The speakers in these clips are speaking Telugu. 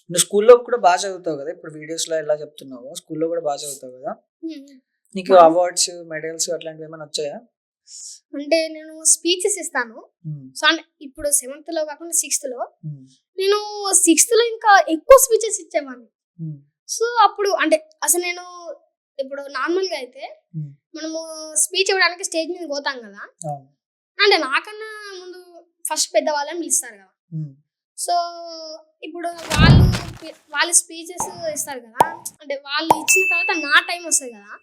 నువ్వు స్కూల్లో కూడా బాగా చదువుతావు కదా, ఇప్పుడు వీడియోస్ లో ఎలా చెప్తున్నావు, స్కూల్లో కూడా బాగా చదువుతావు కదా, నీకు అవార్డ్స్ మెడల్స్ అట్లాంటివి ఏమైనా వచ్చాయా? అంటే నేను స్పీచెస్ ఇస్తాను. సో అంటే ఇప్పుడు 7th లో కాకుండా 6th లో, నేను 6th లో ఇంకా ఎక్కువ స్పీచెస్ ఇచ్చేవాడిని. సో అప్పుడు అంటే అసలు నేను ఇప్పుడు నార్మల్ గా అయితే మనము స్పీచ్ ఇవ్వడానికి స్టేజ్ మీద పోతాం కదా, అంటే నాకన్నా ముందు ఫస్ట్ పెద్ద వాళ్ళని పిలుస్తారు కదా. సో ఇప్పుడు వాళ్ళు స్పీచెస్ ఇస్తారు కదా, అంటే వాళ్ళు ఇచ్చిన తర్వాత నా టైం వస్తుంది కదా,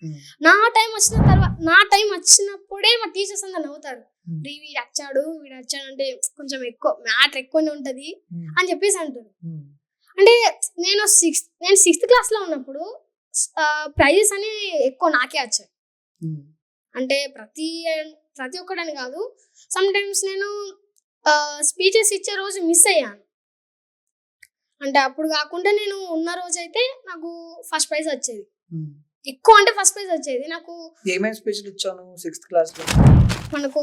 నా టైం వచ్చినప్పుడే మా టీచర్స్ అందరు నవ్వుతారు, వీడు వచ్చాడు అంటే కొంచెం ఎక్కువ మ్యాటర్ ఎక్కువనే ఉంటది అని చెప్పేసి అంటారు. అంటే నేను 6th క్లాస్ లో ఉన్నప్పుడు ప్రైజెస్ అని ఎక్కువ నాకే వచ్చాయి. అంటే ప్రతి ఒక్కడని కాదు, సమ్ టైమ్స్ నేను స్పీచెస్ ఇచ్చే రోజు మిస్ అయ్యాను. అంటే అప్పుడు కాకుండా నేను ఉన్న రోజు అయితే నాకు ఫస్ట్ ప్రైజ్ వచ్చేది, ఎక్కువ అంటే ఫస్ట్ ప్రైజ్ వచ్చేది నాకు. ఏమేం స్పీచ్లు ఇచ్చాను 6th క్లాస్ లో? మనకు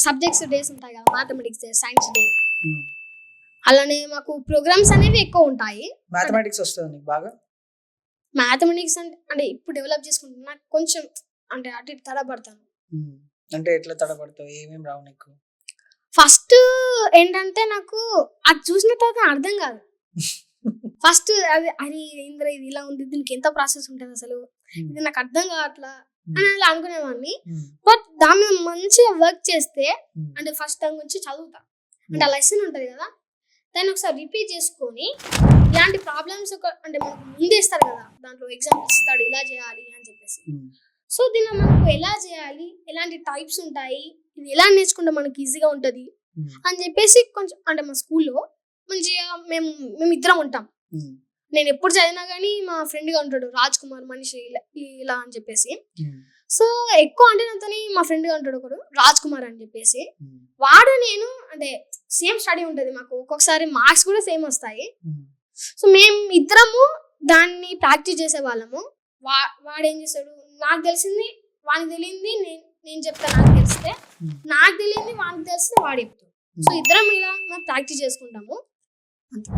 సబ్జెక్ట్స్ డేస్ ఉంటాయి కదా, మ్యాథమెటిక్స్ డే, సైన్స్ డే, అలానే మాకు ప్రోగ్రామ్స్ అనేవి ఎక్కువ ఉంటాయి. మ్యాథమెటిక్స్ వస్తుంది నీకు బాగా? మ్యాథమెటిక్స్ అంటే ఇప్పుడు డెవలప్ చేసుకుంటున్నా, నాకు కొంచెం అంటే అటు ఇటు తడబడతాను. అంటే ఎట్లా తడబడతావు, ఏమేమి రావు నీకు? ఫస్ట్ ఏంటంటే నాకు అది చూసిన తర్వాత అర్థం కాదు. ఫస్ట్ అది ఇంద్ర ఇది ఇలా ఉంది, దీనికి ఎంత ప్రాసెస్ ఉంటుంది అసలు, ఇది నాకు అర్థం కావట్లా అని అలా అనుకునేవాడిని. బట్ దాని మీద మంచిగా వర్క్ చేస్తే, అంటే ఫస్ట్ దాని గురించి చదువుతా, అంటే ఆ లెసన్ ఉంటుంది కదా, దాన్ని ఒకసారి రిపీట్ చేసుకొని ఇలాంటి ప్రాబ్లమ్స్ అంటే మనకు ముందేస్తారు కదా, దాంట్లో ఎగ్జాంపుల్స్ ఇస్తాడు ఇలా చేయాలి అని చెప్పేసి. సో దీన్ని మనకు ఎలా చేయాలి, ఎలాంటి టైప్స్ ఉంటాయి, ఇది ఎలా నేర్చుకుంటే మనకి ఈజీగా ఉంటుంది అని చెప్పేసి కొంచెం, అంటే మా స్కూల్లో మంచిగా మేము ఇద్దరం ఉంటాం. నేను ఎప్పుడు చదివినా కానీ మా ఫ్రెండ్గా ఉంటాడు రాజ్ కుమార్ మనిషి ఇలా అని చెప్పేసి. సో ఎక్కువ అంటే నాతో మా ఫ్రెండ్గా ఉంటాడు ఒకడు రాజ్ కుమార్ అని చెప్పేసి. వాడు నేను అంటే సేమ్ స్టడీ ఉంటుంది మాకు, ఒక్కొక్కసారి మార్క్స్ కూడా సేమ్ వస్తాయి. సో మేము ఇద్దరము దాన్ని ప్రాక్టీస్ చేసే వాళ్ళము. వాడు ఏం చేస్తాడు, నాకు తెలిసింది వానికి తెలియంది నేను చెప్తా, నాకు తెలిస్తే నాకు తెలియంది వానికి తెలిస్తే వాడు చెప్తాడు. సో ఇద్దరం ఇలా ప్రాక్టీస్ చేసుకుంటాము అంతే.